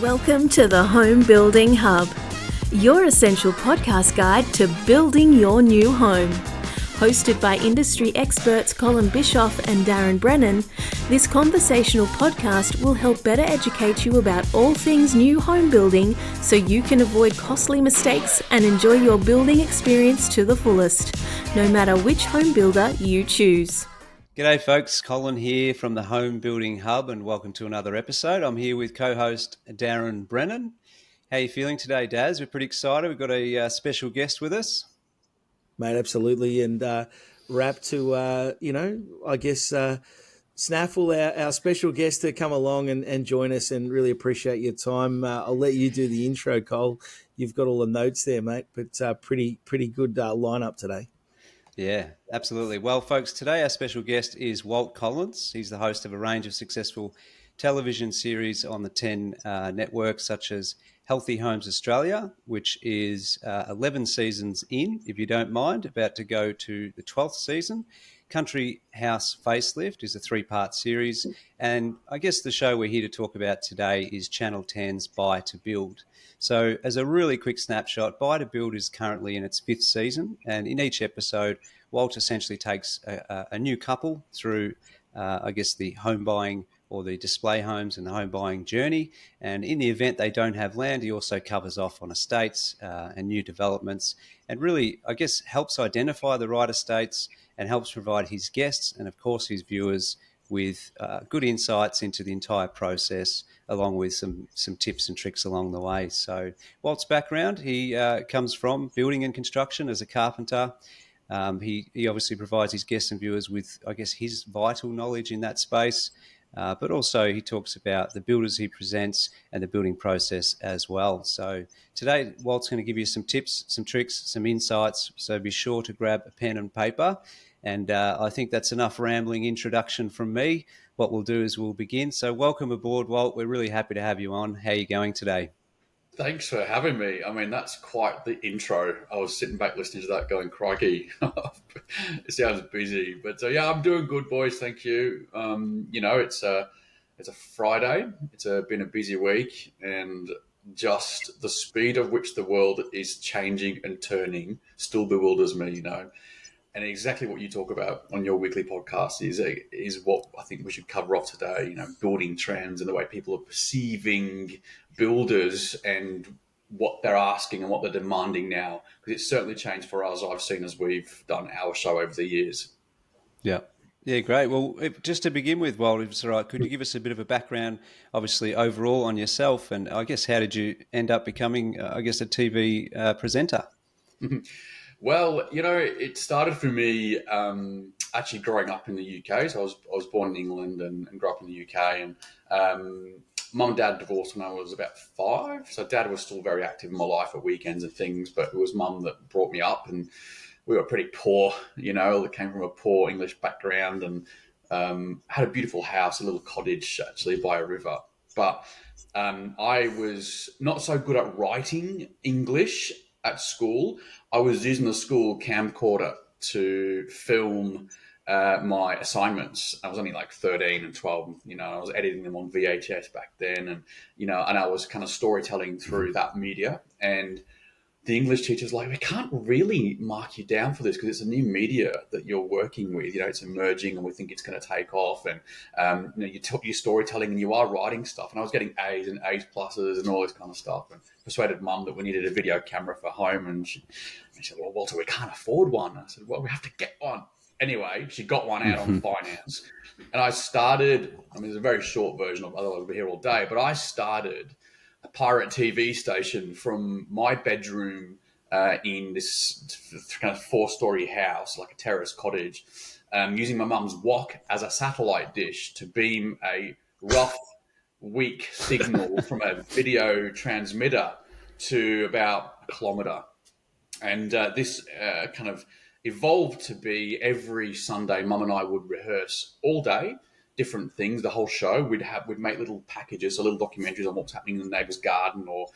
Welcome to the Home Building Hub, your essential podcast guide to building your new home. Hosted by industry experts Colin Bischoff and Darren Brennan, this conversational podcast will help better educate you about all things new home building so you can avoid costly mistakes and enjoy your building experience to the fullest, no matter which home builder you choose. G'day folks, Colin here from the Home Building Hub and welcome to another episode. I'm here with co-host Darren Brennan. How are you feeling today, Daz? We're pretty excited. We've got a special guest with us. Mate, absolutely. And wrap to, Snaffle, our special guest, to come along and join us, and really appreciate your time. I'll let you do the intro, Cole. You've got all the notes there, mate, but pretty good lineup today. Yeah, absolutely. Well, folks, today our special guest is Walt Collins. He's the host of a range of successful television series on the 10 networks, such as Healthy Homes Australia, which is 11 seasons in, if you don't mind, about to go to the 12th season. Country House Facelift is a 3-part series. And I guess the show we're here to talk about today is Channel 10's Buy to Build. So as a really quick snapshot, Buy to Build is currently in its 5th season. And in each episode, Walt essentially takes a new couple through, the home buying or the display homes and the home buying journey. And in the event they don't have land, he also covers off on estates and new developments, and really, I guess, helps identify the right estates and helps provide his guests and, of course, his viewers with good insights into the entire process, along with some tips and tricks along the way. So Walt's background, he comes from building and construction as a carpenter. He obviously provides his guests and viewers with, I guess, his vital knowledge in that space. But also he talks about the builders he presents and the building process as well. So today, Walt's going to give you some tips, some tricks, some insights. So be sure to grab a pen and paper. And I think that's enough rambling introduction from me. What we'll do is we'll begin. So welcome aboard, Walt. We're really happy to have you on. How are you going today? Thanks for having me. I mean, that's quite the intro. I was sitting back listening to that going, crikey, it sounds busy. But yeah, I'm doing good, boys. Thank you. It's a Friday. It's been a busy week, and just the speed of which the world is changing and turning still bewilders me, And exactly what you talk about on your weekly podcast is what I think we should cover off today, building trends and the way people are perceiving builders and what they're asking and what they're demanding now. Because it's certainly changed for us, I've seen, as we've done our show over the years. Yeah. Yeah, great. Well, just to begin with, Walt, if it's all right, could you give us a bit of a background, obviously, overall on yourself? And I guess, how did you end up becoming, a TV presenter? Well, it started for me actually growing up in the UK. So I was born in England and grew up in the UK. And mum and dad divorced when I was about 5. So dad was still very active in my life at weekends and things, but it was mum that brought me up. And we were pretty poor, that came from a poor English background, and had a beautiful house, a little cottage actually by a river. But I was not so good at writing English at school. I was using the school camcorder to film my assignments. I was only like 13 and 12, I was editing them on VHS back then. And, and I was kind of storytelling through that media. And the English teacher's like, we can't really mark you down for this because it's a new media that you're working with. It's emerging and we think it's going to take off. And, you're storytelling and you are writing stuff. And I was getting A's and A's pluses and all this kind of stuff. And persuaded mum that we needed a video camera for home. And she said, well, Walter, we can't afford one. I said, well, we have to get one. Anyway, she got one out on finance. And I started, there's a very short version of it, otherwise we'll be here all day, but I started a pirate TV station from my bedroom in this kind of 4-story house, like a terrace cottage, using my mum's wok as a satellite dish to beam a rough, weak signal from a video transmitter to about a kilometre. And this kind of evolved to be every Sunday, Mum and I would rehearse all day, different things, the whole show. We'd make little packages, so little documentaries on what's happening in the neighbour's garden or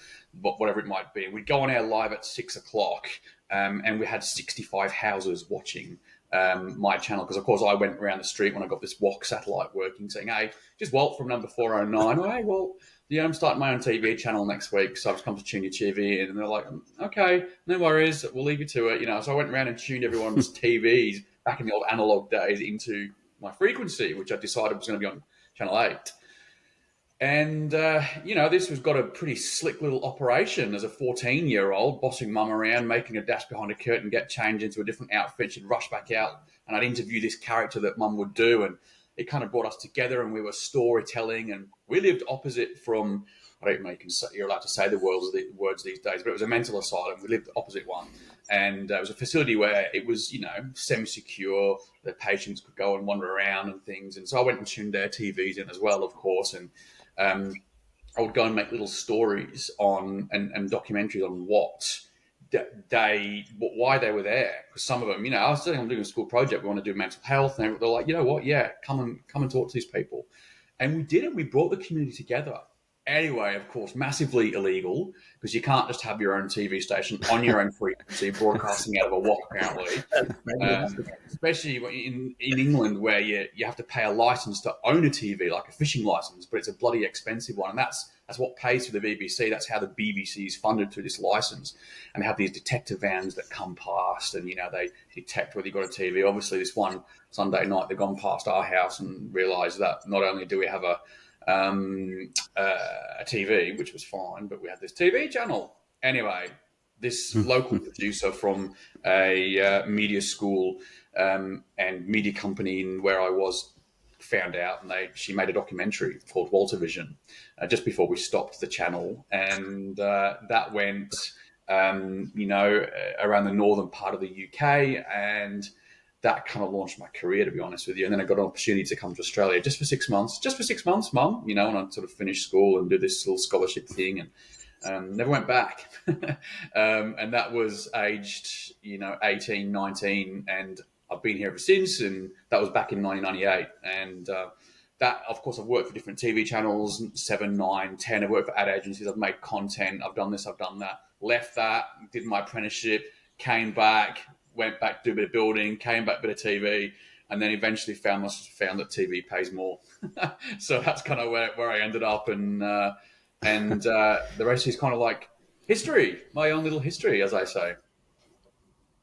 whatever it might be. We'd go on air live at 6 o'clock, and we had 65 houses watching my channel, because of course I went around the street when I got this WOC satellite working saying, hey, just Walt from number 409. Oh, hey, Walt, yeah, I'm starting my own TV channel next week, so I've just come to tune your TV in. And they're like, okay, no worries, we'll leave you to it. So I went around and tuned everyone's TVs back in the old analog days into my frequency, which I decided was going to be on Channel 8. And, this was got a pretty slick little operation as a 14-year-old, bossing mum around, making a dash behind a curtain, get changed into a different outfit. She'd rush back out and I'd interview this character that mum would do. And it kind of brought us together, and we were storytelling, and we lived opposite from, I don't know, you're allowed to say the words these days, but it was a mental asylum. We lived opposite one. And it was a facility where it was, semi-secure. The patients could go and wander around and things. And so I went and tuned their TVs in as well, of course. And I would go and make little stories on and documentaries on why they were there. Because some of them, I was saying I'm doing a school project. We want to do mental health, and they're like, you know what? Yeah, come and talk to these people. And we did it. We brought the community together. Anyway, of course, massively illegal, because you can't just have your own TV station on your own frequency broadcasting out of a WOC, apparently. Especially in England, where you have to pay a license to own a TV, like a fishing license, but it's a bloody expensive one. And that's what pays for the BBC. That's how the BBC is funded through this license. And they have these detector vans that come past, and, they detect whether you've got a TV. Obviously, this one Sunday night, they've gone past our house and realised that not only do we have a TV, which was fine, but we had this TV channel. Anyway, this local producer from a media school and media company where I was found out, and she made a documentary called Walter Vision just before we stopped the channel, and that went around the northern part of the UK, and that kind of launched my career, to be honest with you. And then I got an opportunity to come to Australia just for 6 months. Just for 6 months, Mum, and I sort of finished school and did this little scholarship thing, and never went back. And that was aged, 18, 19, and I've been here ever since. And that was back in 1998. And that, of course, I've worked for different TV channels, 7, 9, 10. I've worked for ad agencies. I've made content. I've done this, I've done that. Left that, did my apprenticeship, came back, went back to do a bit of building, came back, a bit of TV, and then eventually found that TV pays more. So that's kind of where I ended up, and the rest is kind of like history, my own little history, as I say.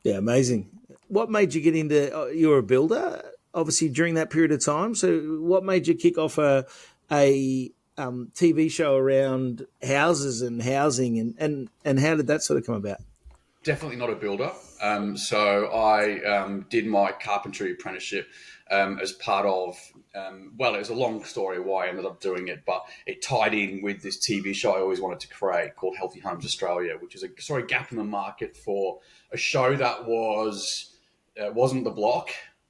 Yeah, amazing. What made you get into? You were a builder, obviously, during that period of time. So, what made you kick off a TV show around houses and housing, and how did that sort of come about? Definitely not a builder. So I did my carpentry apprenticeship as part of, it was a long story why I ended up doing it, but it tied in with this TV show I always wanted to create called Healthy Homes Australia, which is a gap in the market for a show that wasn't The Block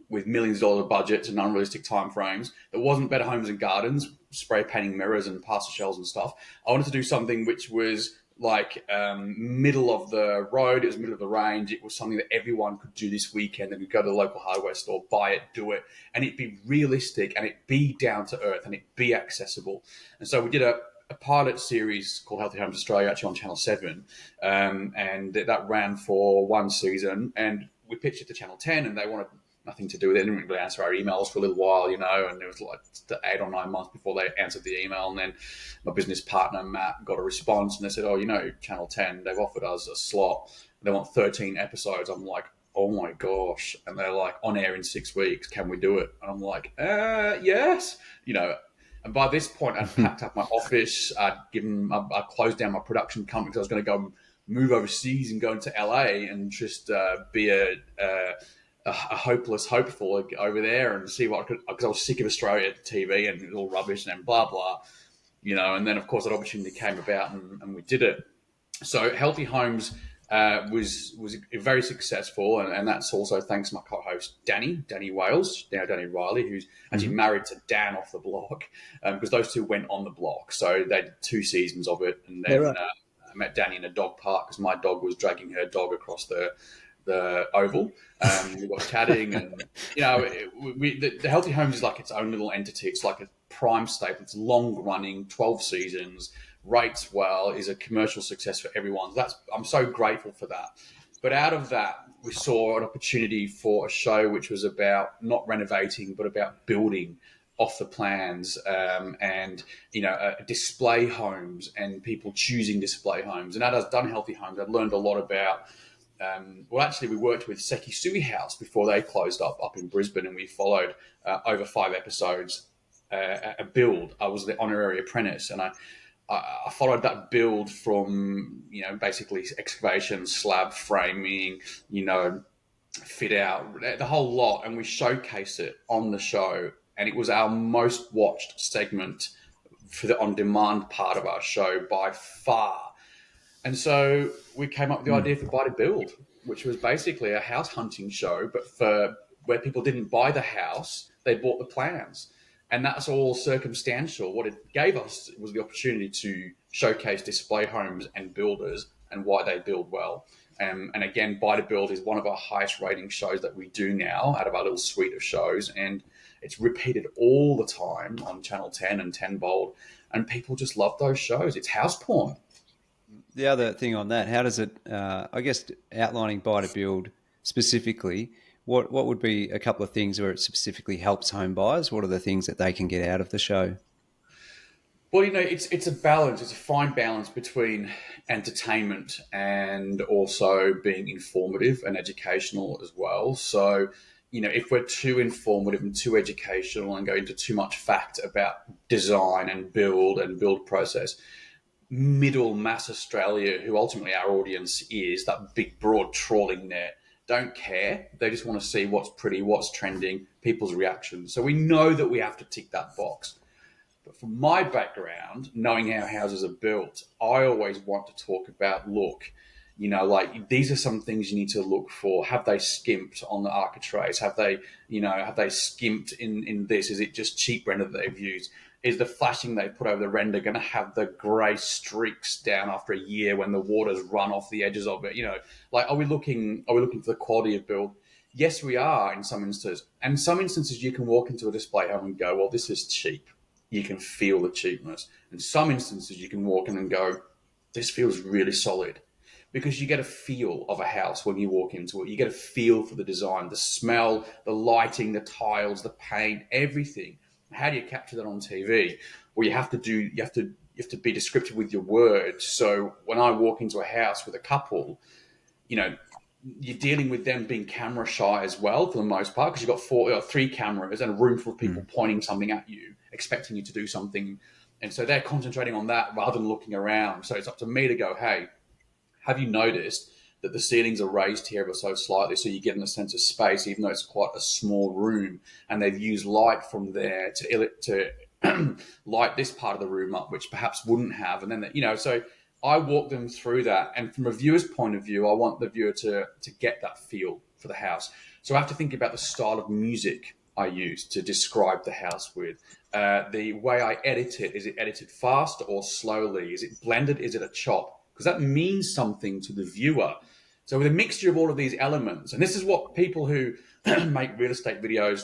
with millions of dollars of budgets and unrealistic timeframes. There wasn't Better Homes and Gardens, spray painting mirrors and pastel shells and stuff. I wanted to do something which was like middle of the road. It was middle of the range. It was something that everyone could do this weekend. They could go to the local hardware store, buy it, do it, and it'd be realistic, and it'd be down to earth, and it'd be accessible. And so we did a pilot series called Healthy Homes Australia, actually on Channel 7, and that ran for one season, and we pitched it to Channel 10, and they wanted nothing to do with it. They didn't really answer our emails for a little while, and it was like 8 or 9 months before they answered the email. And then my business partner, Matt, got a response, and they said, Channel 10, they've offered us a slot. They want 13 episodes. I'm like, oh my gosh. And they're like, on air in 6 weeks, can we do it? And I'm like, yes. And by this point, I'd packed up my office. I'd closed down my production company because I was going to go move overseas and go into LA and just be a hopeless hopeful over there and see what I could, because I was sick of Australia TV and it was all rubbish and blah, blah, and then of course that opportunity came about and we did it. So Healthy Homes was very successful, and that's also thanks to my co-host Danny Wales, now Danny Riley, who's actually married to Dan off the block, because those two went on the block. So they did 2 seasons of it, and then I met Danny in a dog park because my dog was dragging her dog across the oval. We got chatting, and the Healthy Homes is like its own little entity. It's like a prime staple. It's long running, 12 seasons, rates well, is a commercial success for everyone. I'm so grateful for that. But out of that, we saw an opportunity for a show which was about not renovating, but about building off the plans, and display homes and people choosing display homes. And as I've done healthy homes, I've learned a lot about. We worked with Seki Sui House before they closed up in Brisbane, and we followed over 5 episodes a build. I was the honorary apprentice, and I followed that build from basically excavation, slab framing, fit out, the whole lot, and we showcased it on the show. And it was our most watched segment for the on-demand part of our show by far. And so we came up with the idea for Buy to Build, which was basically a house hunting show, but for where people didn't buy the house, they bought the plans. And that's all circumstantial. What it gave us was the opportunity to showcase display homes and builders and why they build well. And again, Buy to Build is one of our highest rating shows that we do now out of our little suite of shows. And it's repeated all the time on Channel 10 and 10 Bold. And people just love those shows. It's house porn. The other thing on that, how does it, I guess, outlining Buy to Build specifically, what would be a couple of things where it specifically helps home buyers? What are the things that they can get out of the show? Well, it's a balance. It's a fine balance between entertainment and also being informative and educational as well. So, if we're too informative and too educational and go into too much fact about design and build process, middle mass Australia, who ultimately our audience is, that big, broad trawling net, don't care. They just want to see what's pretty, what's trending, people's reactions. So we know that we have to tick that box. But from my background, knowing how houses are built, I always want to talk about, look, these are some things you need to look for. Have they skimped on the architraves? Have they skimped in this? Is it just cheap render that they've used? Is the flashing they put over the render going to have the grey streaks down after a year when the water's run off the edges of it? Are we looking for the quality of build? Yes, we are in some instances. And some instances you can walk into a display home and go, well, this is cheap. You can feel the cheapness. In some instances you can walk in and go, this feels really solid. Because you get a feel of a house when you walk into it. You get a feel for the design, the smell, the lighting, the tiles, the paint, everything. How do you capture that on TV? Well, you have to be descriptive with your words. So when I walk into a house with a couple, you're dealing with them being camera shy as well for the most part, because you've got 3 cameras and a room full of people pointing something at you, expecting you to do something. And so they're concentrating on that rather than looking around. So it's up to me to go, hey, have you noticed that the ceilings are raised here ever so slightly, so you get in a sense of space, even though it's quite a small room, and they've used light from there to light this part of the room up, which perhaps wouldn't have. And then, so I walk them through that. And from a viewer's point of view, I want the viewer to get that feel for the house. So I have to think about the style of music I use to describe the house with. The way I edit it, is it edited fast or slowly? Is it blended? Is it a chop? Because that means something to the viewer. So with a mixture of all of these elements, and this is what people who make real estate videos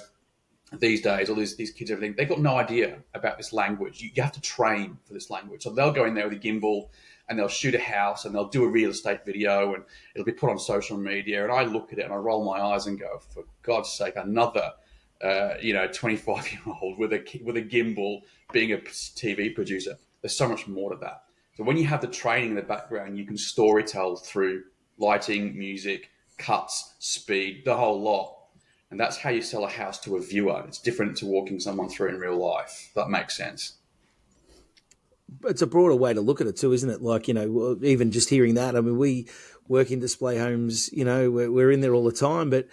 these days, all these kids, everything, they've got no idea about this language. You have to train for this language. So they'll go in there with a gimbal and they'll shoot a house and they'll do a real estate video and it'll be put on social media. And I look at it and I roll my eyes and go, for God's sake, another 25-year-old with a gimbal being a TV producer. There's so much more to that. So when you have the training in the background, you can storytell through lighting, music, cuts, speed, the whole lot. And that's how you sell a house to a viewer. It's different to walking someone through in real life. That makes sense. It's a broader way to look at it too, isn't it? Like, even just hearing that, I mean, we work in display homes, we're in there all the time, but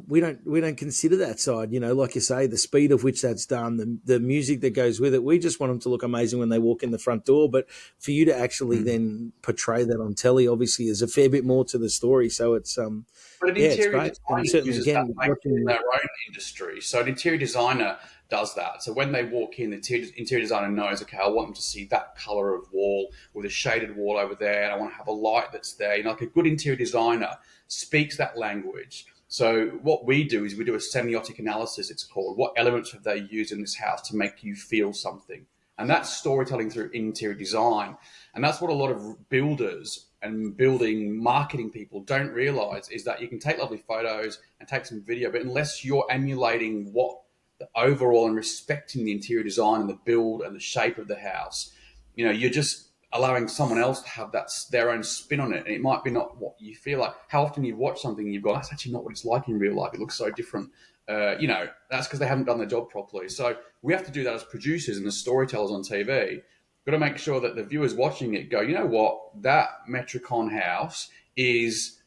we don't consider that side, like you say, the speed of which that's done, the music that goes with it. We just want them to look amazing when they walk in the front door. But for you to actually then portray that on telly, obviously, is a fair bit more to the story. So it's but an it's interior great. designer Certainly, uses again, that in their own industry. So an interior designer does that. So when they walk in, the interior designer knows, okay, I want them to see that color of wall with a shaded wall over there, and I want to have a light that's there. Like a good interior designer speaks that language. So what we do is we do a semiotic analysis, it's called. What elements have they used in this house to make you feel something? And that's storytelling through interior design. And that's what a lot of builders and building marketing people don't realize is that you can take lovely photos and take some video, but unless you're emulating what the overall and respecting the interior design and the build and the shape of the house, you're just allowing someone else to have their own spin on it. And it might be not what you feel like. How often you've watched something and you've gone, that's actually not what it's like in real life. It looks so different. That's because they haven't done their job properly. So we have to do that as producers and as storytellers on TV. Got to make sure that the viewers watching it go, you know what, that Metricon house is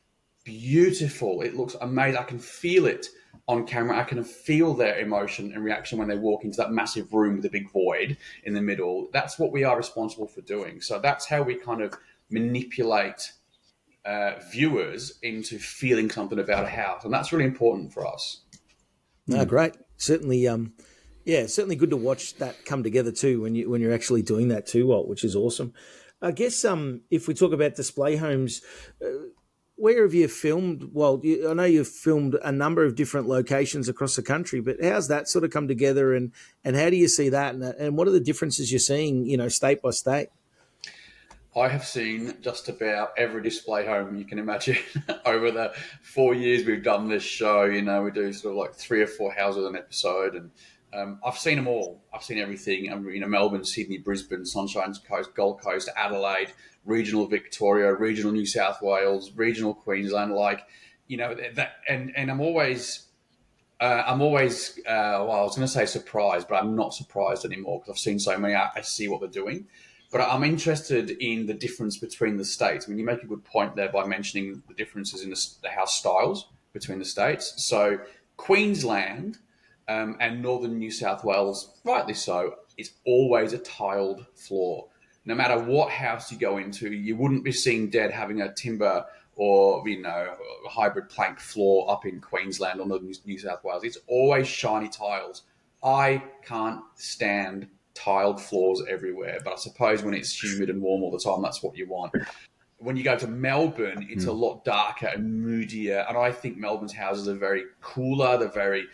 beautiful. It looks amazing. I can feel it on camera. I can feel their emotion and reaction when they walk into that massive room with a big void in the middle. That's what we are responsible for doing. So that's how we kind of manipulate viewers into feeling something about a house. And that's really important for us. No, great. Certainly, certainly good to watch that come together too when you're actually doing that too, Walt, which is awesome. I guess if we talk about display homes, where have you filmed? Well, I know you've filmed a number of different locations across the country, but how's that sort of come together, and how do you see that, and what are the differences you're seeing, state by state? I have seen just about every display home you can imagine over the 4 years we've done this show. We do sort of like 3 or 4 houses an episode, and I've seen them all. I've seen everything. Melbourne, Sydney, Brisbane, Sunshine Coast, Gold Coast, Adelaide, regional Victoria, regional New South Wales, regional Queensland. And I'm always, I was going to say surprised, but I'm not surprised anymore because I've seen so many. I see what they're doing. But I'm interested in the difference between the states. You make a good point there by mentioning the differences in the house styles between the states. So Queensland and northern New South Wales, rightly so, is always a tiled floor. No matter what house you go into, you wouldn't be seeing Dead having a timber or a hybrid plank floor up in Queensland or northern New South Wales. It's always shiny tiles. I can't stand tiled floors everywhere, but I suppose when it's humid and warm all the time, that's what you want. When you go to Melbourne, it's a lot darker and moodier, and I think Melbourne's houses are very cooler. They're very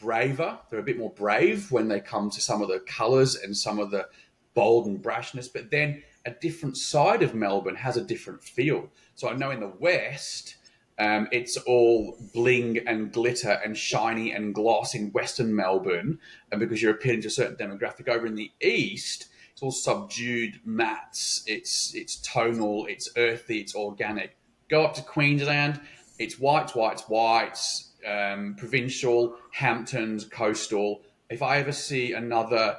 braver. They're a bit more brave when they come to some of the colours and some of the bold and brashness, but then a different side of Melbourne has a different feel. So I know in the West, it's all bling and glitter and shiny and gloss in Western Melbourne, and because you're appealing to a certain demographic. Over in the East, it's all subdued mattes. It's tonal. It's earthy. It's organic. Go up to Queensland, it's whites, provincial, Hamptons, coastal. If I ever see another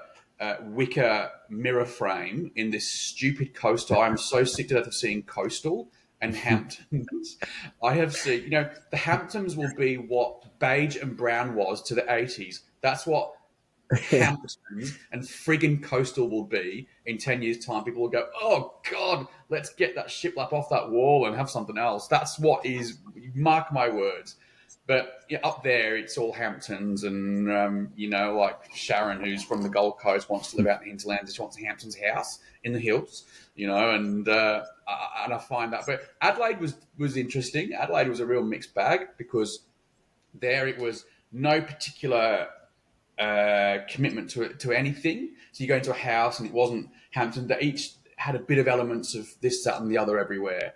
wicker mirror frame in this stupid coastal, I'm so sick to death of seeing coastal and Hamptons. I have seen, the Hamptons will be what beige and brown was to the 80s. That's what Hamptons and friggin' coastal will be in 10 years' time. People will go, oh, God, let's get that shiplap off that wall and have something else. That's what is, mark my words. But up there, it's all Hamptons and, like Sharon, who's from the Gold Coast, wants to live out in the hinterlands. She wants a Hamptons house in the hills, and I find that. But Adelaide was interesting. Adelaide was a real mixed bag because there it was no particular commitment to anything. So you go into a house and it wasn't Hampton. They each had a bit of elements of this, that, and the other everywhere,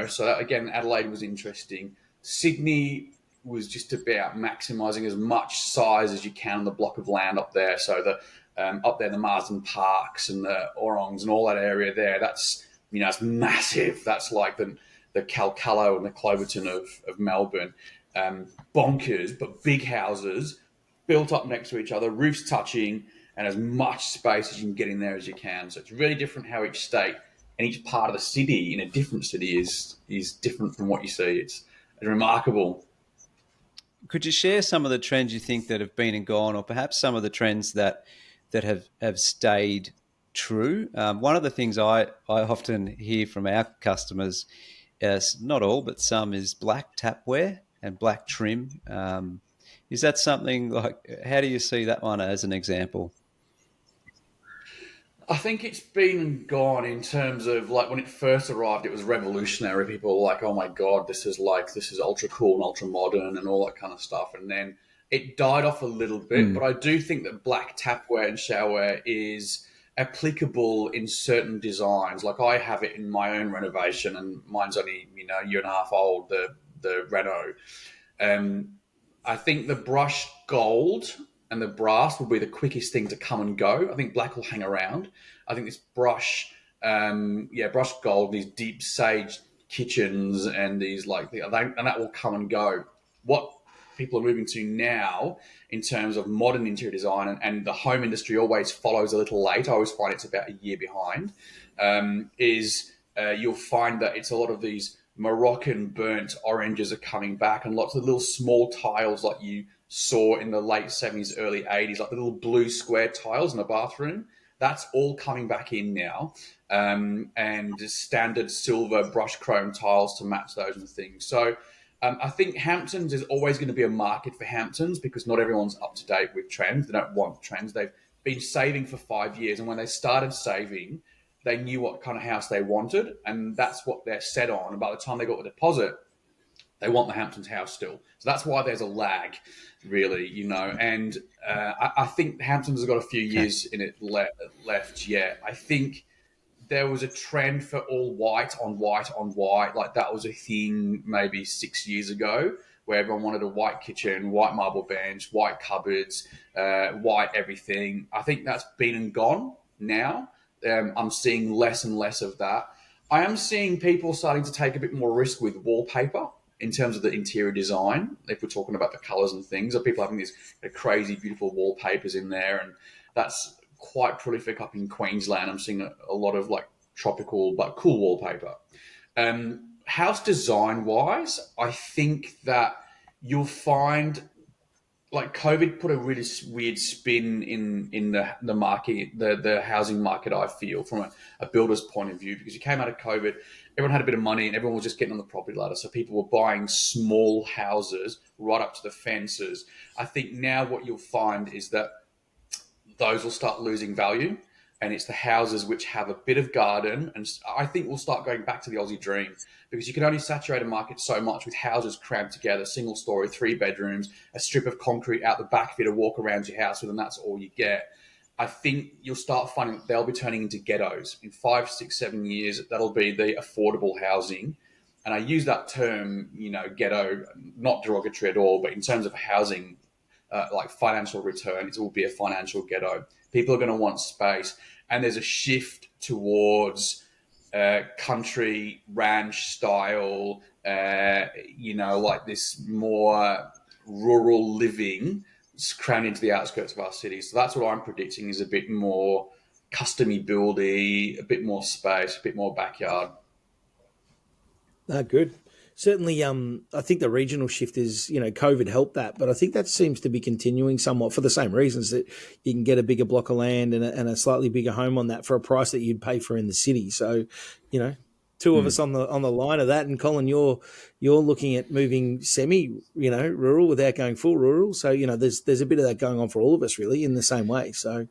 So again, Adelaide was interesting. Sydney was just about maximising as much size as you can on the block of land up there. So up there, the Marsden Parks and the Orongs and all that area there, that's, it's massive. That's like the Calcullo and the Cloverton of Melbourne. Bonkers, but big houses built up next to each other, roofs touching, and as much space as you can get in there as you can. So it's really different how each state and each part of the city in a different city is different from what you see. It's remarkable. Could you share some of the trends you think that have been and gone, or perhaps some of the trends that have stayed true? One of the things I often hear from our customers, not all, but some, is black tapware and black trim. Is that something like, how do you see that one as an example? I think it's been and gone in terms of like when it first arrived, it was revolutionary. People were like, oh my God, this is ultra cool and ultra modern and all that kind of stuff. And then it died off a little bit, but I do think that black tapware and showerware is applicable in certain designs. Like I have it in my own renovation, and mine's only a year and a half old. The Reno. I think the brushed gold and the brass will be the quickest thing to come and go. I think black will hang around. I think this brushed gold, these deep sage kitchens, and these and that will come and go. What people are moving to now in terms of modern interior design, and the home industry always follows a little late. I always find it's about a year behind. You'll find that it's a lot of these Moroccan burnt oranges are coming back, and lots of little small tiles like you saw in the late 70s, early 80s, like the little blue square tiles in the bathroom. That's all coming back in now, and standard silver brush chrome tiles to match those and things. So I think Hamptons is always going to be a market for Hamptons, because not everyone's up to date with trends. They don't want trends. They've been saving for 5 years, and when they started saving, they knew what kind of house they wanted, and that's what they're set on. And by the time they got the deposit, they want the Hamptons house still. So that's why there's a lag, really, And I think Hamptons has got a few years in it left yet. I think there was a trend for all white on white on white. Like that was a thing maybe 6 years ago, where everyone wanted a white kitchen, white marble bench, white cupboards, white everything. I think that's been and gone now. I'm seeing less and less of that. I am seeing people starting to take a bit more risk with wallpaper in terms of the interior design. If we're talking about the colours and things, or people having these crazy, beautiful wallpapers in there, and that's quite prolific up in Queensland. I'm seeing a lot of like tropical but cool wallpaper. House design wise, I think that you'll find like COVID put a really weird spin in the market, the housing market, I feel, from a builder's point of view, because you came out of COVID, everyone had a bit of money and everyone was just getting on the property ladder. So people were buying small houses right up to the fences. I think now what you'll find is that those will start losing value, and it's the houses which have a bit of garden. And I think we'll start going back to the Aussie dream, because you can only saturate a market so much with houses crammed together, single story, 3 bedrooms, a strip of concrete out the back for you to walk around your house with, and that's all you get. I think you'll start finding that they'll be turning into ghettos in 5, 6, 7 years. That'll be the affordable housing. And I use that term, ghetto, not derogatory at all, but in terms of housing, like financial return, it will be a financial ghetto. People are going to want space, and there's a shift towards country ranch style, like this more rural living crammed into the outskirts of our cities. So that's what I'm predicting, is a bit more custom-y buildy, a bit more space, a bit more backyard. Good. Certainly, I think the regional shift is, COVID helped that, but I think that seems to be continuing somewhat for the same reasons, that you can get a bigger block of land and a slightly bigger home on that for a price that you'd pay for in the city. So, two of us on the line of that, and Colin, you're looking at moving rural without going full rural. So, there's a bit of that going on for all of us, really, in the same way. So,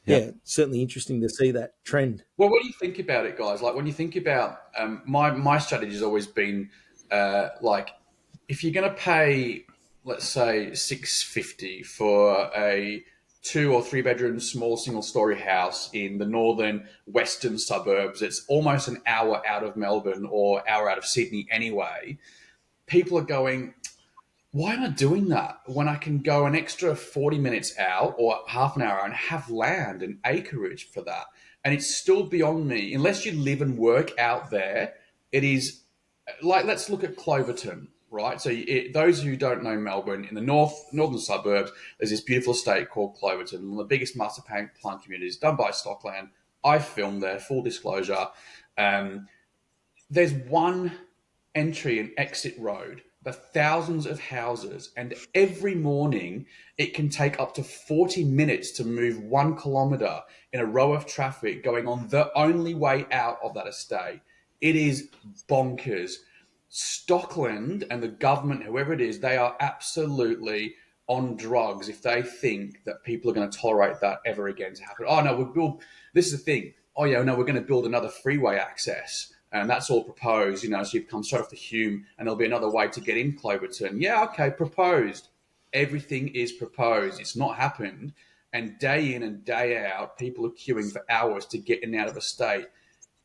yeah, certainly interesting to see that trend. Well, what do you think about it, guys? Like when you think about my strategy has always been if you're going to pay, let's say, $650 for a 2 or 3 bedroom small single story house in the northern western suburbs, it's almost an hour out of Melbourne or hour out of Sydney anyway. People are going, why am I doing that when I can go an extra 40 minutes out or half an hour and have land and acreage for that? And it's still beyond me. Unless you live and work out there, it is like, let's look at Cloverton, right? So those who don't know Melbourne, in the northern suburbs, there's this beautiful estate called Cloverton, one of the biggest master plan communities done by Stockland. I filmed there, full disclosure. There's one entry and exit road, but thousands of houses, and every morning it can take up to 40 minutes to move 1 kilometre in a row of traffic going on the only way out of that estate. It is bonkers. Stockland and the government, whoever it is, they are absolutely on drugs if they think that people are going to tolerate that ever again to happen. Oh, no, this is the thing. Oh, yeah, no, we're going to build another freeway access. And that's all proposed, so you come straight off the Hume and there'll be another way to get in Cloverton. Yeah, okay, proposed. Everything is proposed. It's not happened. and day in and day out, people are queuing for hours to get in and out of a state.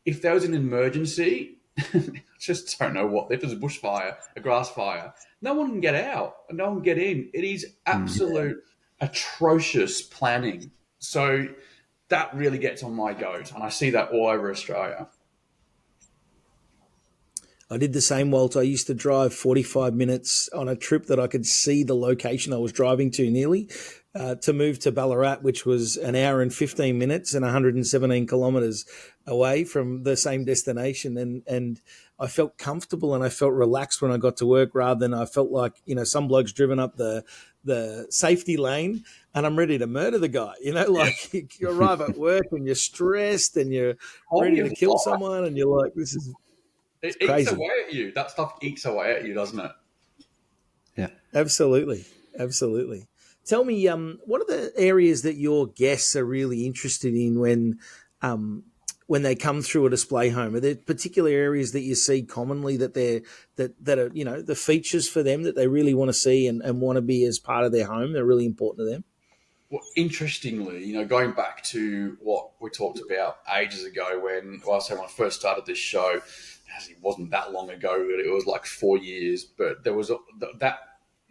If there was an emergency, I just don't know what. If there's a bushfire, a grass fire, no one can get out and no one can get in. It is absolute atrocious planning. So that really gets on my goat, and I see that all over Australia. I did the same, Walt. I used to drive 45 minutes on a trip that I could see the location I was driving to nearly, to move to Ballarat, which was an hour and 15 minutes and 117 kilometres away from the same destination. And I felt comfortable and I felt relaxed when I got to work, rather than I felt like, some bloke's driven up the safety lane and I'm ready to murder the guy. Like you arrive at work and you're stressed and you're ready to kill someone and you're like, this is... It crazy. Eats away at you. That stuff eats away at you, doesn't it? Yeah, absolutely. Tell me, what are the areas that your guests are really interested in when they come through a display home? Are there particular areas that you see commonly that are the features for them that they really want to see and want to be as part of their home? They're really important to them. Well, interestingly, going back to what we talked about ages ago when I first started this show. It wasn't that long ago, but it was like 4 years. But there was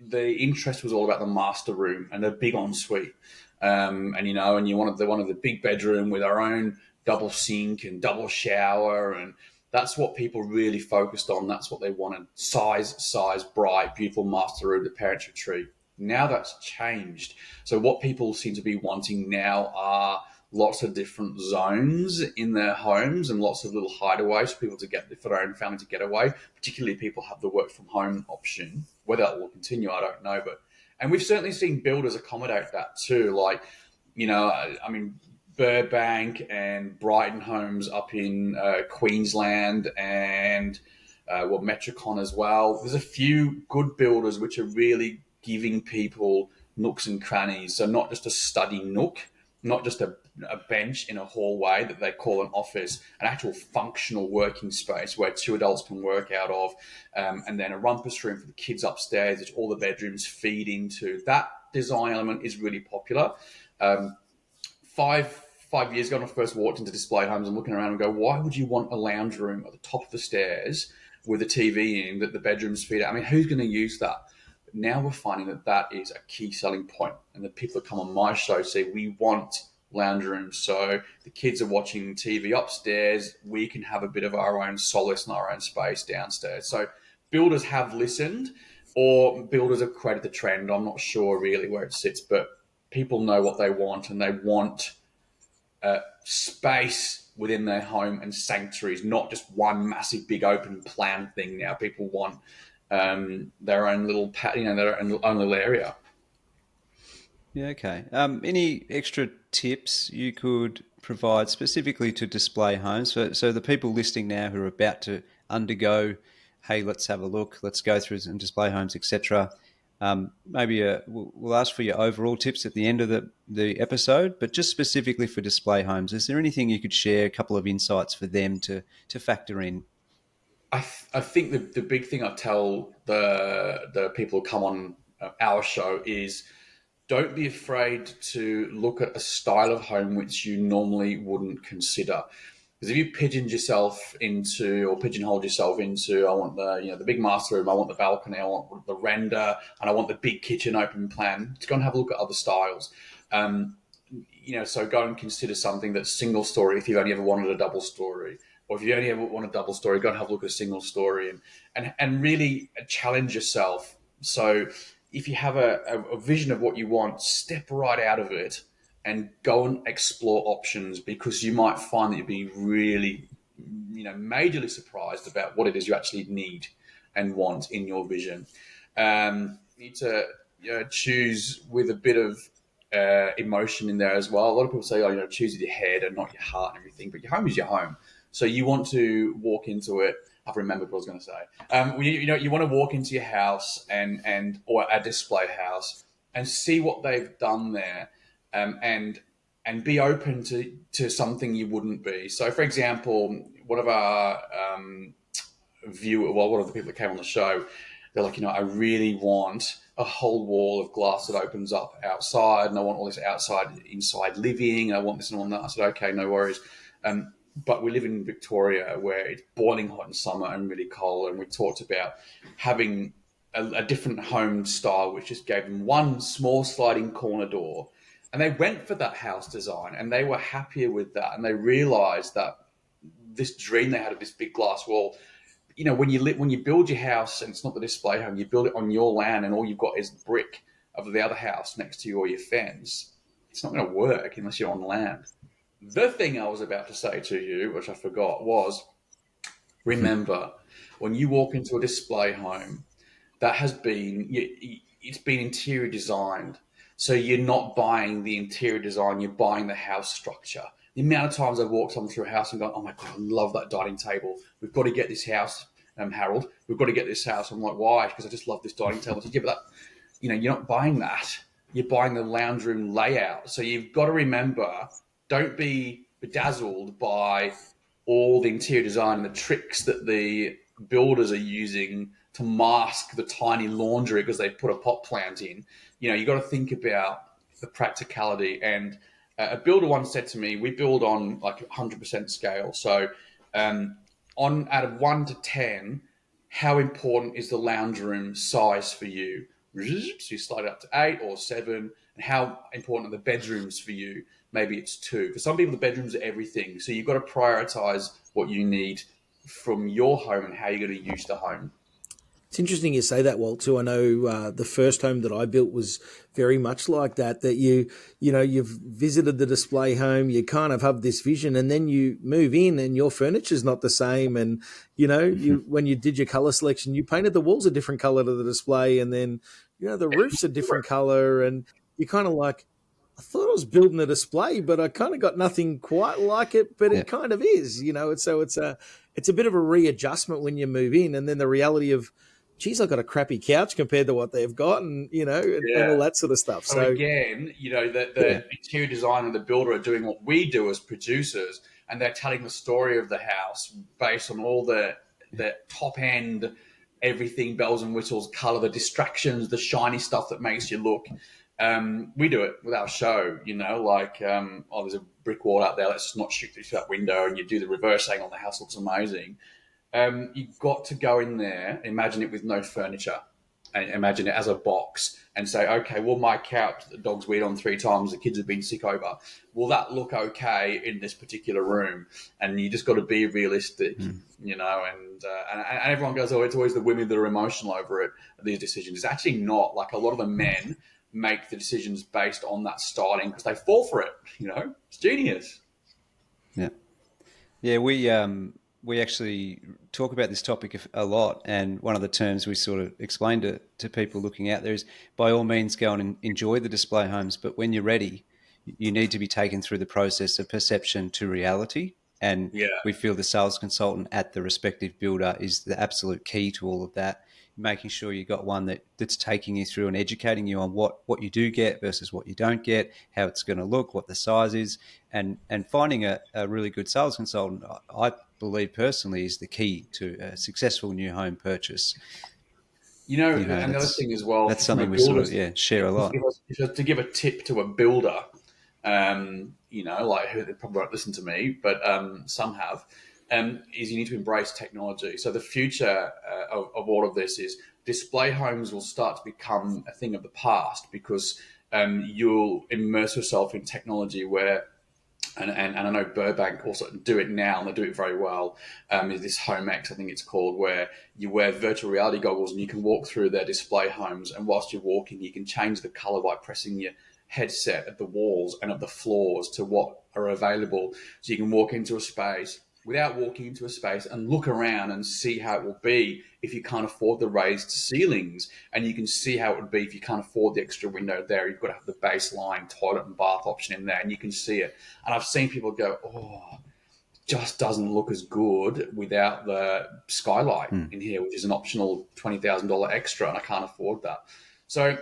the interest was all about the master room and the big ensuite, and you wanted the big bedroom with our own double sink and double shower, and that's what people really focused on. That's what they wanted: size, bright, beautiful master room, the parents' retreat. Now that's changed. So what people seem to be wanting now are lots of different zones in their homes and lots of little hideaways for people for their own family to get away. Particularly people have the work from home option. Whether that will continue, I don't know. And we've certainly seen builders accommodate that too. Like, Burbank and Brighton homes up in Queensland and Metricon as well. There's a few good builders which are really giving people nooks and crannies. So not just a study nook, not just a bench in a hallway that they call an office, an actual functional working space where two adults can work out of, and then a rumpus room for the kids upstairs, which all the bedrooms feed into. That design element is really popular. 5 years ago when I first walked into display homes, I'm looking around and go, why would you want a lounge room at the top of the stairs with a TV in that the bedrooms feed out? I mean, who's going to use that? But now we're finding that is a key selling point, and the people that come on my show say we want lounge rooms. So the kids are watching TV upstairs. We can have a bit of our own solace and our own space downstairs. So builders have listened, or builders have created the trend. I'm not sure really where it sits, but people know what they want, and they want space within their home and sanctuaries, not just one massive big open plan thing. Now people want their own little their own little area. Yeah, okay. Any extra tips you could provide specifically to display homes? So the people listening now who are about to undergo, hey, let's have a look, let's go through some display homes, etc. Maybe we'll ask for your overall tips at the end of the episode, but just specifically for display homes, is there anything you could share, a couple of insights for them to factor in? I think the big thing I tell the people who come on our show is, don't be afraid to look at a style of home which you normally wouldn't consider. Because if you pigeonholed yourself into, I want the big master room, I want the balcony, I want the render, and I want the big kitchen open plan, just go and have a look at other styles. So go and consider something that's single story if you've only ever wanted a double story. Or if you only ever want a double story, go and have a look at a single story and really challenge yourself. So if you have a vision of what you want, step right out of it and go and explore options, because you might find that you'll be really, majorly surprised about what it is you actually need and want in your vision. You need to choose with a bit of emotion in there as well. A lot of people say, choose with your head and not your heart and everything, but your home is your home. So you want to walk into it. I've remembered what I was going to say. You want to walk into your house or a display house and see what they've done there, and be open to something you wouldn't be. So, for example, one of our one of the people that came on the show, they're like, I really want a whole wall of glass that opens up outside, and I want all this inside living. I want this and all that. I said, okay, no worries. But we live in Victoria where it's boiling hot in summer and really cold. And we talked about having a different home style, which just gave them one small sliding corner door. And they went for that house design and they were happier with that. And they realized that this dream they had of this big glass wall, when you build your house and it's not the display home, you build it on your land and all you've got is brick of the other house next to you or your fence. It's not going to work unless you're on land. The thing I was about to say to you, which I forgot, was remember when you walk into a display home that it's been interior designed. So you're not buying the interior design, you're buying the house structure. The amount of times I've walked someone through a house and gone, oh my God, I love that dining table. We've got to get this house, Harold. We've got to get this house. I'm like, why? Because I just love this dining table. So, yeah, but you're not buying that. You're buying the lounge room layout. So you've got to remember, don't be bedazzled by all the interior design and the tricks that the builders are using to mask the tiny laundry because they put a pot plant in. You got to think about the practicality. And a builder once said to me, we build on like 100% scale. So out of 1 to 10, how important is the lounge room size for you? So you slide it up to 8 or 7. And how important are the bedrooms for you? Maybe it's 2. For some people, the bedrooms are everything. So you've got to prioritize what you need from your home and how you're going to use the home. It's interesting you say that, Walt, too. I know the first home that I built was very much like that you've visited the display home, you kind of have this vision, and then you move in and your furniture's not the same. And, when you did your color selection, you painted the walls a different color to the display, and then, the roof's a different color, and you're kind of like, I thought I was building a display, but I kind of got nothing quite like it, but it kind of is, so it's a bit of a readjustment when you move in, and then the reality of, geez, I've got a crappy couch compared to what they've got, and and all that sort of stuff. So again, the interior designer and the builder are doing what we do as producers, and they're telling the story of the house based on all the top end, everything, bells and whistles, color, the distractions, the shiny stuff that makes you look. We do it with our show, there's a brick wall out there, let's just not shoot through that window, and you do the reverse angle, the house looks amazing. You've got to go in there, imagine it with no furniture, and imagine it as a box, and say, okay, well, my couch, the dog's weed on 3 times, the kids have been sick over. Will that look okay in this particular room? And you just got to be realistic, and everyone goes, oh, it's always the women that are emotional over it, these decisions. It's actually not. Like, a lot of the men make the decisions based on that styling because they fall for it. It's genius. Yeah. We actually talk about this topic a lot, and one of the terms we sort of explain to people looking out there is, by all means, go and enjoy the display homes, but when you're ready, you need to be taken through the process of perception to reality. And we feel the sales consultant at the respective builder is the absolute key to all of that, making sure you got one that's taking you through and educating you on what you do get versus what you don't get, how it's going to look, what the size is, and finding a really good sales consultant, I believe personally, is the key to a successful new home purchase. Another thing as well. That's something we sort of share a lot. To give a tip to a builder, who they probably won't listen to me, but some have, is you need to embrace technology. So the future of all of this is display homes will start to become a thing of the past because you'll immerse yourself in technology where, and I know Burbank also do it now, and they do it very well, is this HomeX, I think it's called, where you wear virtual reality goggles and you can walk through their display homes, and whilst you're walking, you can change the color by pressing your headset at the walls and at the floors to what are available. So you can walk into a space without walking into a space and look around and see how it will be if you can't afford the raised ceilings, and you can see how it would be if you can't afford the extra window there. You've got to have the baseline toilet and bath option in there, and you can see it. And I've seen people go, oh, just doesn't look as good without the skylight in here, which is an optional $20,000 extra, and I can't afford that. So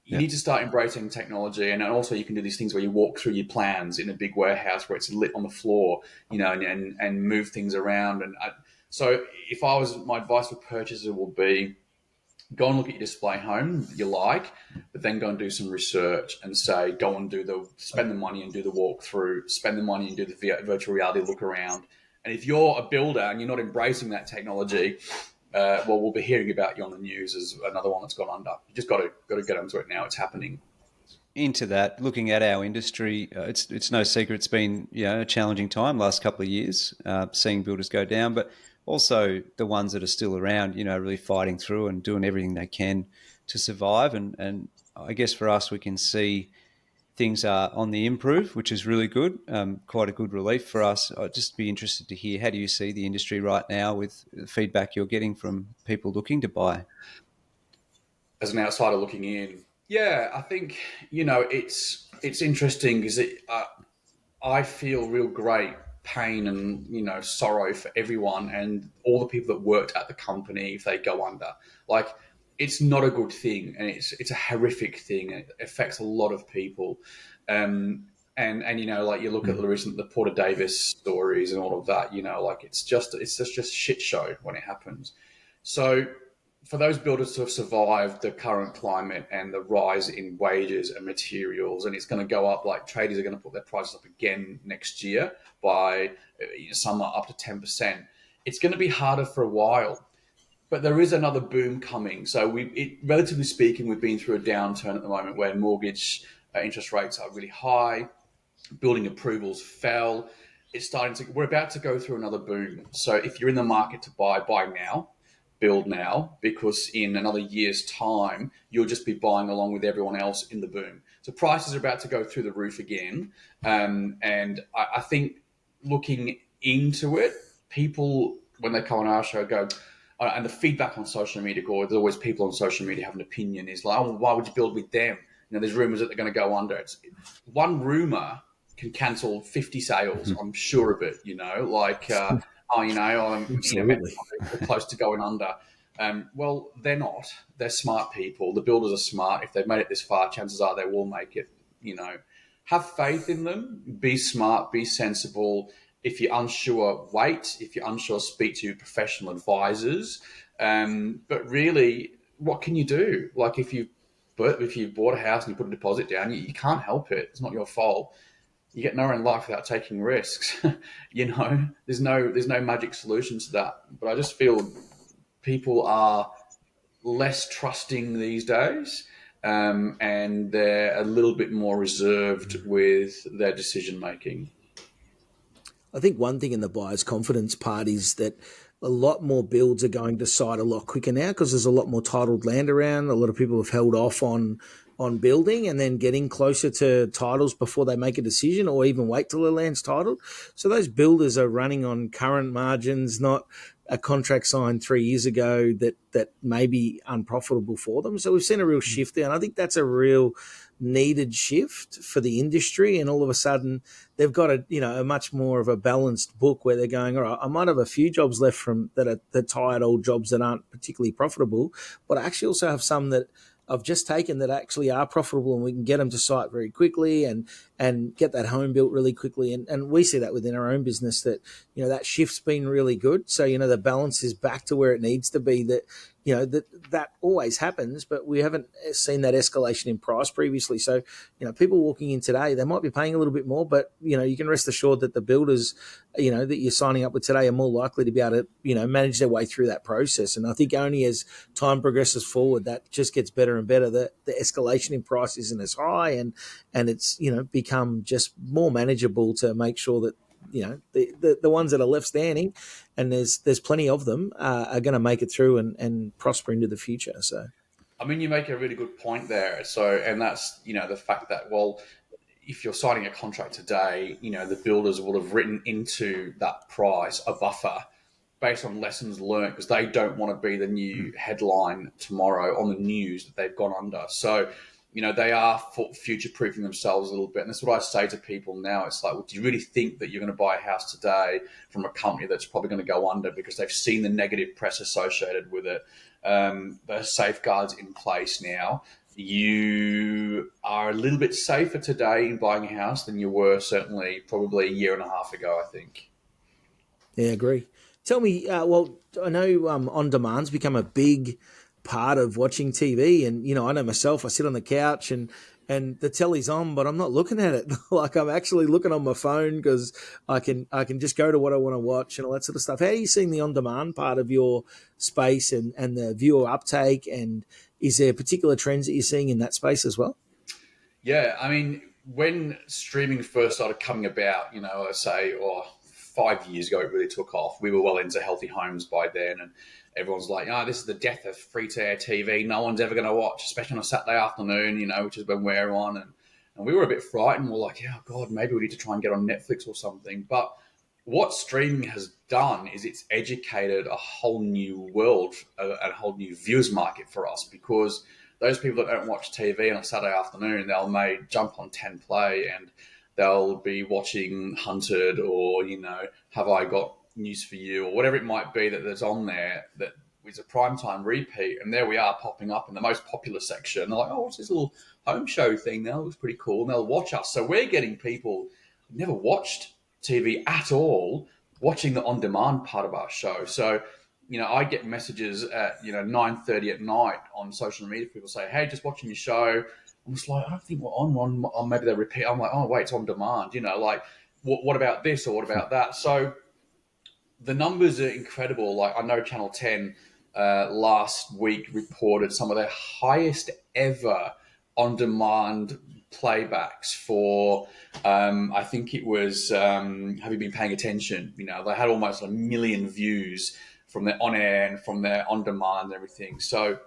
you need to start embracing technology, and also you can do these things where you walk through your plans in a big warehouse where it's lit on the floor, and move things around. And so if I was, my advice for purchasers will be, go and look at your display home that you like, but then go and do some research and say, go and spend the money and do the walkthrough, spend the money and do the virtual reality look around. And if you're a builder and you're not embracing that technology, well, we'll be hearing about you on the news as another one that's gone under. You just got to get onto it now. It's happening. Into that, looking at our industry, it's no secret it's been a challenging time last couple of years, seeing builders go down, but also the ones that are still around, really fighting through and doing everything they can to survive. And I guess for us, we can see things are on the improve, which is really good, quite a good relief for us. I'd just be interested to hear, how do you see the industry right now with the feedback you're getting from people looking to buy? As an outsider looking in, yeah, I think, it's interesting because I feel real great pain and, sorrow for everyone and all the people that worked at the company if they go under. Like, it's not a good thing, and it's a horrific thing. It affects a lot of people. And like, you look at the Porter Davis stories and all of that, it's just shit show when it happens. So for those builders to have survived the current climate and the rise in wages and materials, and it's going to go up, like traders are going to put their prices up again next year by some are up to 10%. It's going to be harder for a while, but there is another boom coming. So relatively speaking, we've been through a downturn at the moment where mortgage interest rates are really high, building approvals fell. We're about to go through another boom. So if you're in the market to buy now. Build now, because in another year's time, you'll just be buying along with everyone else in the boom. So prices are about to go through the roof again. And I think looking into it, people, when they come on our show, go, and the feedback on social media, there's always people on social media have an opinion, is like, oh, why would you build with them? There's rumors that they're going to go under. One rumor can cancel 50 sales. I'm sure of it, they're close to going under. Well, they're not. They're smart people. The builders are smart. If they've made it this far, chances are they will make it. Have faith in them. Be smart. Be sensible. If you're unsure, wait. If you're unsure, speak to professional advisors. But really, what can you do? Like if you've bought a house and you put a deposit down, you can't help it. It's not your fault. You get nowhere in life without taking risks. There's no magic solution to that. But I just feel people are less trusting these days, and they're a little bit more reserved with their decision making. I think one thing in the buyer's confidence part is that a lot more builds are going to site a lot quicker now because there's a lot more titled land around. A lot of people have held off on building and then getting closer to titles before they make a decision, or even wait till the land's titled. So those builders are running on current margins, not a contract signed 3 years ago that may be unprofitable for them. So we've seen a real shift there, and I think that's a real needed shift for the industry. And all of a sudden they've got a much more of a balanced book where they're going, all right, I might have a few jobs left from that are the tired old jobs that aren't particularly profitable, but I actually also have some that I've just taken that actually are profitable, and we can get them to site very quickly and get that home built really quickly. And we see that within our own business that, that shift's been really good. So, the balance is back to where it needs to be. That always happens, but we haven't seen that escalation in price previously. So, people walking in today, they might be paying a little bit more, but, you can rest assured that the builders, that you're signing up with today are more likely to be able to, manage their way through that process. And I think only as time progresses forward, that just gets better and better. The escalation in price isn't as high, and it's, become just more manageable to make sure that, the ones that are left standing, and there's plenty of them, are going to make it through and prosper into the future. So, I mean, you make a really good point there. So, and that's, the fact that, well, if you're signing a contract today, the builders will have written into that price a buffer based on lessons learned, because they don't want to be the new headline tomorrow on the news that they've gone under. So, they are future-proofing themselves a little bit. And that's what I say to people now. It's like, well, do you really think that you're going to buy a house today from a company that's probably going to go under because they've seen the negative press associated with it? The safeguards in place now. You are a little bit safer today in buying a house than you were certainly probably a year and a half ago, I think. Yeah, I agree. Tell me, well, I know on demand's become a big part of watching TV. And, I know myself, I sit on the couch and the telly's on, but I'm not looking at it. Like, I'm actually looking on my phone because I can just go to what I want to watch and all that sort of stuff. How are you seeing the on-demand part of your space and the viewer uptake? And is there particular trends that you're seeing in that space as well? Yeah, I mean, when streaming first started coming about, I say, 5 years ago, it really took off. We were well into healthy homes by then, and everyone's like, this is the death of free-to-air TV. No one's ever going to watch, especially on a Saturday afternoon, which is when we're on. And we were a bit frightened. We're like, oh, God, maybe we need to try and get on Netflix or something. But what streaming has done is it's educated a whole new world, a whole new viewers market for us, because those people that don't watch TV on a Saturday afternoon, they'll may jump on 10 Play and they'll be watching Hunted or, Have I Got News for You or whatever it might be that's on there that is a primetime repeat. And there we are popping up in the most popular section. They're like, oh, what's this little home show thing now? It looks pretty cool. And they'll watch us. So we're getting people who've never watched TV at all watching the on-demand part of our show. So, I get messages at, 9:30 at night on social media. People say, hey, just watching your show. I'm just like, I don't think we're on one. Or maybe they repeat. I'm like, oh, wait, it's on demand. Like, what about this or what about that? So the numbers are incredible. Like, I know Channel 10 last week reported some of their highest ever on-demand playbacks for, I think it was, have you been paying attention? They had almost 1 million views from their on-air and from their on-demand and everything. So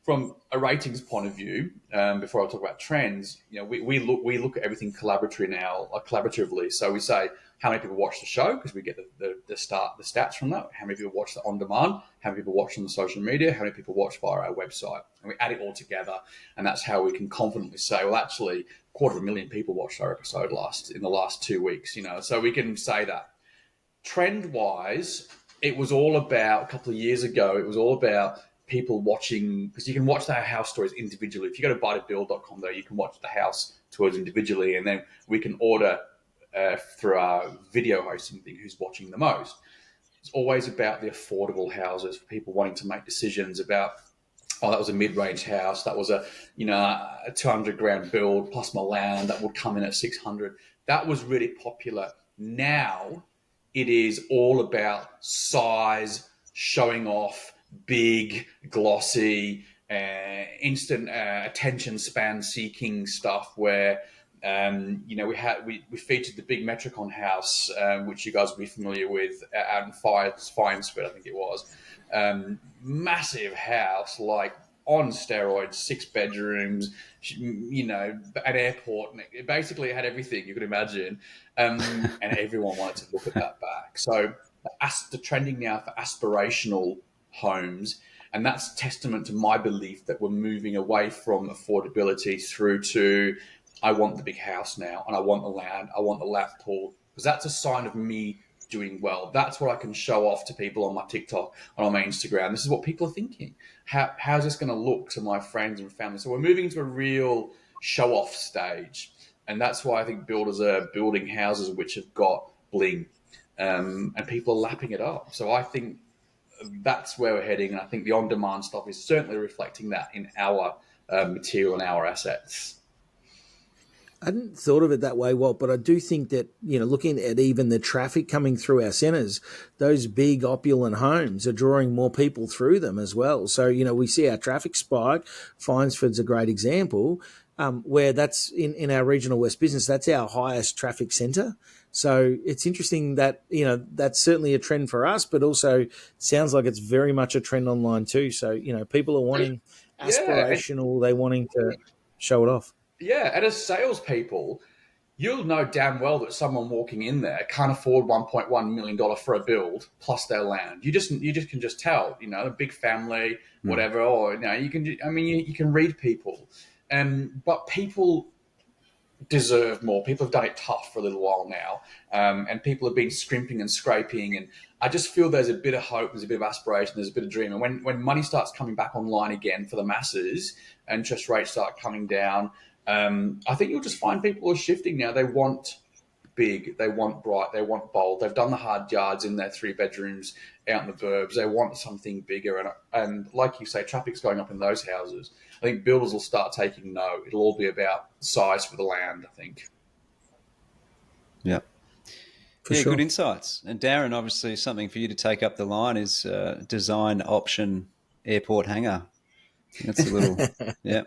from a ratings point of view, before I talk about trends, we look at everything collaboratively. So we say how many people watch the show, because we get the stats from that. How many people watch the on-demand? How many people watch on the social media? How many people watch via our website? And we add it all together, and that's how we can confidently say, well, actually, 250,000 people watched our episode in the last 2 weeks. So we can say that. Trend-wise, it was all about, a couple of years ago, it was all about people watching, because you can watch their house stories individually. If you go to buytobuild.com, though, you can watch the house tours individually, and then we can order through our video hosting thing who's watching the most. It's always about the affordable houses for people wanting to make decisions about, that was a mid-range house, that was a 200 grand build plus my land that would come in at 600. That was really popular. Now it is all about size, showing off, big, glossy, instant attention span seeking stuff where, we featured the big Metricon house, which you guys will be familiar with, out in Finesford, I think it was. Massive house, like on steroids, 6 bedrooms, an airport. It basically had everything you could imagine. And everyone wanted to look at that back. So the trending now for aspirational homes, and that's testament to my belief that we're moving away from affordability through to, I want the big house now, and I want the land, I want the lap pool, because that's a sign of me doing well. That's what I can show off to people on my TikTok and on my Instagram. This is what people are thinking. How's this going to look to my friends and family? So we're moving to a real show-off stage, and that's why I think builders are building houses which have got bling, and people are lapping it up. So I think that's where we're heading, and I think the on-demand stuff is certainly reflecting that in our material and our assets. I hadn't thought of it that way, Walt, but I do think that, looking at even the traffic coming through our centres, those big opulent homes are drawing more people through them as well. So, we see our traffic spike. Finesford's a great example, where that's in our regional West business, that's our highest traffic centre. So it's interesting that, that's certainly a trend for us, but also sounds like it's very much a trend online too. So, people are wanting aspirational, they're wanting to show it off. Yeah, and as salespeople, you'll know damn well that someone walking in there can't afford $1.1 million for a build plus their land. You just can just tell, a big family, whatever, or you can read people, but people deserve more. People have done it tough for a little while now, and people have been scrimping and scraping, and I just feel there's a bit of hope, there's a bit of aspiration, there's a bit of dream, and when money starts coming back online again for the masses, interest rates start coming down. I think you'll just find people are shifting now. They want big, they want bright, they want bold. They've done the hard yards in their 3 bedrooms out in the burbs. They want something bigger. And like you say, traffic's going up in those houses. I think builders will start taking note. It'll all be about size for the land, I think. Yeah. For Yeah, sure. good insights. And Darren, obviously something for you to take up the line is design option airport hangar. That's a little, yeah,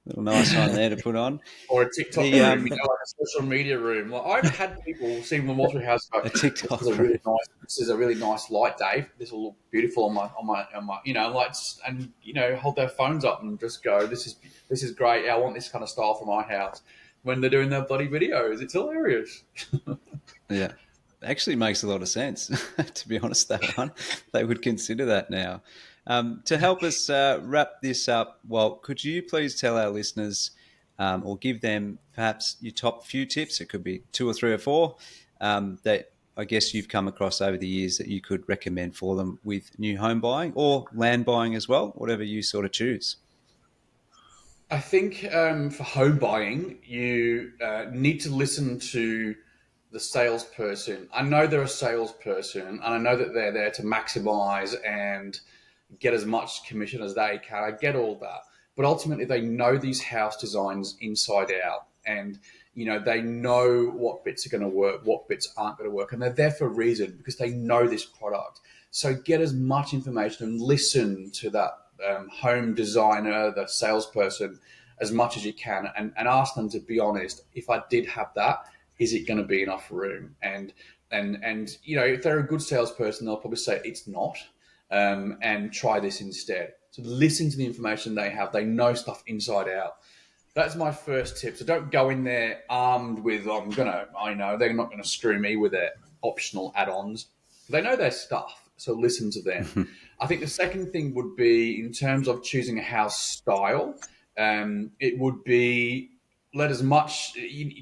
little nice one there to put on. Or a TikTok The room, like a social media room. Like I've had people see them walk through house go, a TikTok this room. this is a really nice light, Dave. This will look beautiful on my like, and hold their phones up and just go, this is great. Yeah, I want this kind of style for my house. When they're doing their bloody videos, it's hilarious. Yeah. Actually makes a lot of sense, to be honest, that one. They would consider that now. To help us wrap this up, Walt, could you please tell our listeners or give them perhaps your top few tips, it could be 2 or 3 or 4, that I guess you've come across over the years that you could recommend for them with new home buying or land buying as well, whatever you sort of choose. I think for home buying, you need to listen to the salesperson. I know they're a salesperson, and I know that they're there to maximize and get as much commission as they can. I get all that. But ultimately, they know these house designs inside out. And, they know what bits are going to work, what bits aren't going to work. And they're there for a reason because they know this product. So get as much information and listen to that home designer, the salesperson, as much as you can, and ask them to be honest. If I did have that, is it going to be enough room? And if they're a good salesperson, they'll probably say it's not, and try this instead. So listen to the information they have. They know stuff inside out. That's my first tip. So don't go in there armed with, I know they're not going to screw me with their optional add-ons. They know their stuff, so listen to them. I think the second thing would be, in terms of choosing a house style, it would be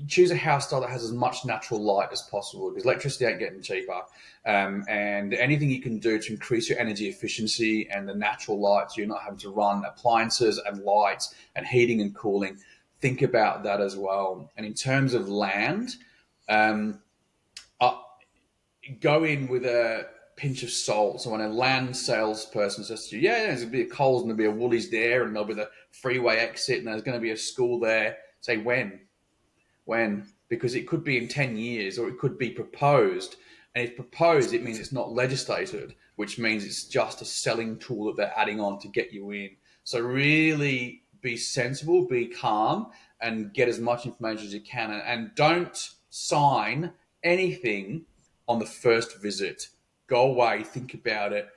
choose a house style that has as much natural light as possible, because electricity ain't getting cheaper. And anything you can do to increase your energy efficiency and the natural light, so you're not having to run appliances and lights and heating and cooling, think about that as well. And in terms of land, go in with a pinch of salt. So when a land salesperson says to you, there's going to be a Coles and there'll be a Woolies there, and there'll be the freeway exit, and there's going to be a school there, say when? Because it could be in 10 years, or it could be proposed. And if proposed, it means it's not legislated, which means it's just a selling tool that they're adding on to get you in. So really be sensible, be calm, and get as much information as you can. And don't sign anything on the first visit. Go away, think about it,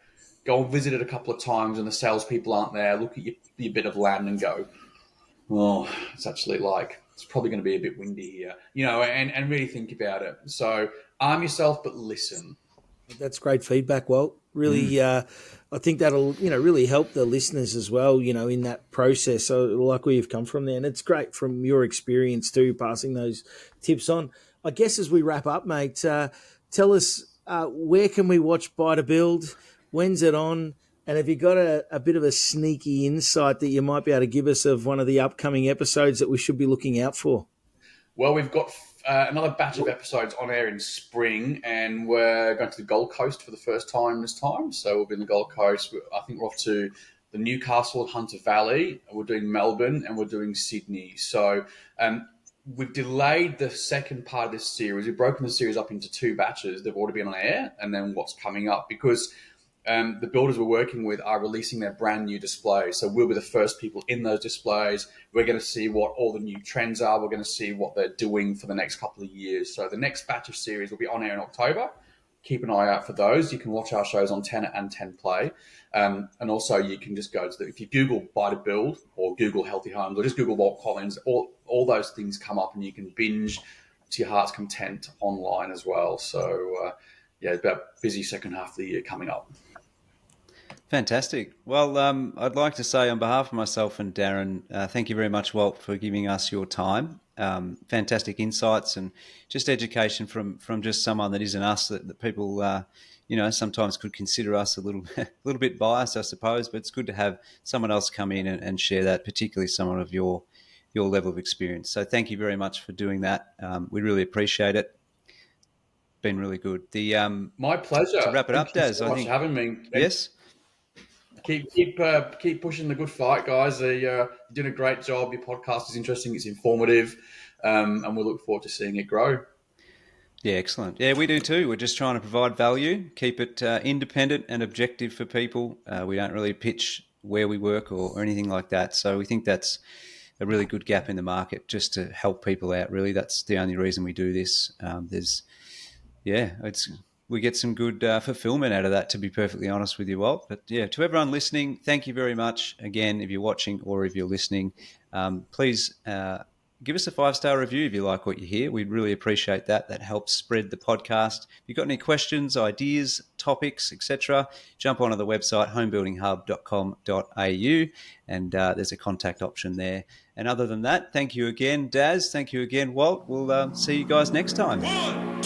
go and visit it a couple of times, and the salespeople aren't there. Look at your bit of land and go, oh, it's probably going to be a bit windy here, and really think about it. So arm yourself, but listen. That's great feedback, Walt. Really, I think that'll, really help the listeners as well, in that process. So like where you've come from there. And it's great from your experience too, passing those tips on. I guess as we wrap up, mate, tell us, where can we watch Buy to Build? When's it on? And have you got a bit of a sneaky insight that you might be able to give us of one of the upcoming episodes that we should be looking out for? Well, we've got another batch of episodes on air in spring, and we're going to the Gold Coast for the first time this time. So we'll be in the Gold Coast. I think we're off to the Newcastle and Hunter Valley. We're doing Melbourne, and we're doing Sydney. So we've delayed the second part of this series. We've broken the series up into 2 batches. They've already been on air, and then what's coming up, because the builders we're working with are releasing their brand new displays. So we'll be the first people in those displays. We're going to see what all the new trends are. We're going to see what they're doing for the next couple of years. So the next batch of series will be on air in October. Keep an eye out for those. You can watch our shows on 10 and 10 Play. And also you can just go to if you Google Buy to Build or Google Healthy Homes or just Google Walt Collins, all those things come up, and you can binge to your heart's content online as well. So about busy second half of the year coming up. Fantastic. Well, I'd like to say on behalf of myself and Darren, thank you very much, Walt, for giving us your time. Fantastic insights and just education from just someone that isn't us, that people, sometimes could consider us a little bit biased, I suppose, but it's good to have someone else come in and share that, particularly someone of your level of experience. So thank you very much for doing that. We really appreciate it. been really good. The My pleasure. to wrap it up, Thank you Daz, so I much think for having me. yes. Keep pushing the good fight, guys. You're doing a great job. Your podcast is interesting. It's informative, and we look forward to seeing it grow. Yeah, excellent. Yeah, we do too. We're just trying to provide value, keep it independent and objective for people. We don't really pitch where we work or anything like that. So we think that's a really good gap in the market, just to help people out. Really, that's the only reason we do this. We get some good fulfillment out of that, to be perfectly honest with you, Walt. But yeah, to everyone listening, thank you very much. Again, if you're watching or if you're listening, please give us a 5-star review if you like what you hear. We'd really appreciate that. That helps spread the podcast. If you've got any questions, ideas, topics, etc., jump onto the website homebuildinghub.com.au and there's a contact option there. And other than that, thank you again, Daz. Thank you again, Walt. We'll see you guys next time.